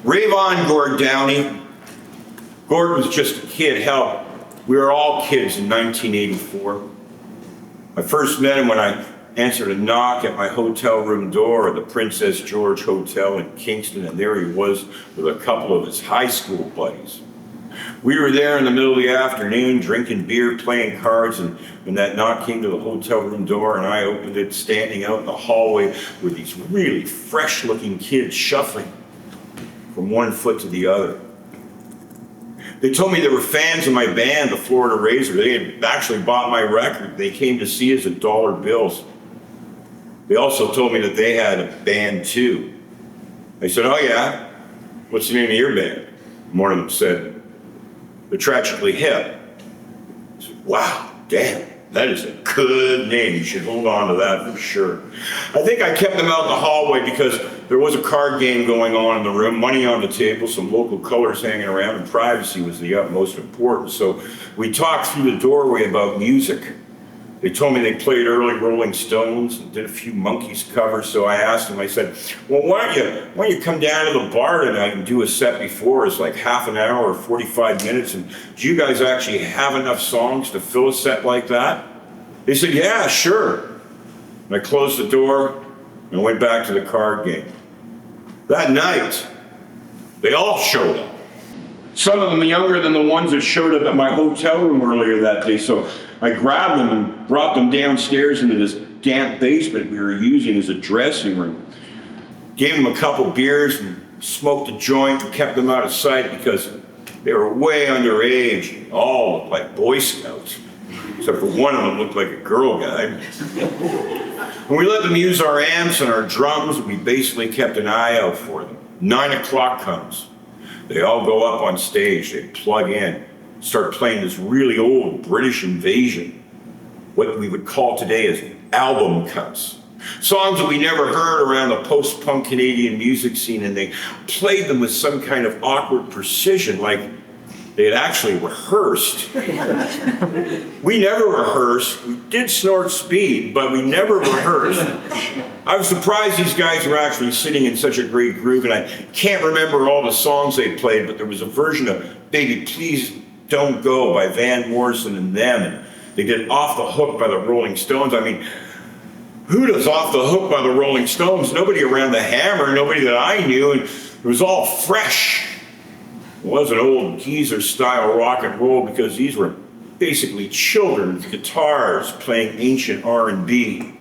Rave on, Gord Downie. Gord was just a kid. Hell, we were all kids in 1984. I first met him when I answered a knock at my hotel room door at the Princess George Hotel in Kingston, and there he was with a couple of his high school buddies. We were there in the middle of the afternoon, drinking beer, playing cards, and when that knock came to the hotel room door and I opened it, standing out in the hallway were these really fresh-looking kids shuffling from one foot to the other. They told me they were fans of my band, the Florida Razor. They had actually bought my record. They came to see us at dollar bills. They also told me that they had a band too. I said, "Oh yeah? What's the name of your band?" One of them said, "The Tragically Hip." I said, "Wow, damn, that is a good name. You should hold on to that for sure." I think I kept them out in the hallway because there was a card game going on in the room, money on the table, some local colors hanging around, and privacy was the utmost importance. So we talked through the doorway about music. They told me they played early Rolling Stones and did a few Monkees covers, so I asked them, I said, "Well, why don't you come down to the bar tonight and do a set before us, like half an hour or 45 minutes, and do you guys actually have enough songs to fill a set like that?" They said, "Yeah, sure." And I closed the door and went back to the card game. That night, they all showed up. Some of them younger than the ones that showed up at my hotel room earlier that day, so I grabbed them and brought them downstairs into this damp basement we were using as a dressing room. Gave them a couple beers and smoked a joint and kept them out of sight because they were way underage. All looked like Boy Scouts, except for one of them looked like a Girl Guide. When we let them use our amps and our drums, we basically kept an eye out for them. 9 o'clock comes. They all go up on stage, they plug in, start playing this really old British Invasion, what we would call today as album cuts. Songs that we never heard around the post-punk Canadian music scene, and they played them with some kind of awkward precision, like they had actually rehearsed. We never rehearsed. We did snort speed, but we never rehearsed. I was surprised these guys were actually sitting in such a great groove, and I can't remember all the songs they played, but there was a version of Baby Please Don't Go by Van Morrison and them, and they did Off the Hook by the Rolling Stones. I mean, who does Off the Hook by the Rolling Stones? Nobody around the Hammer, nobody that I knew, and it was all fresh. It wasn't old geezer style rock and roll because these were basically children with guitars playing ancient R&B.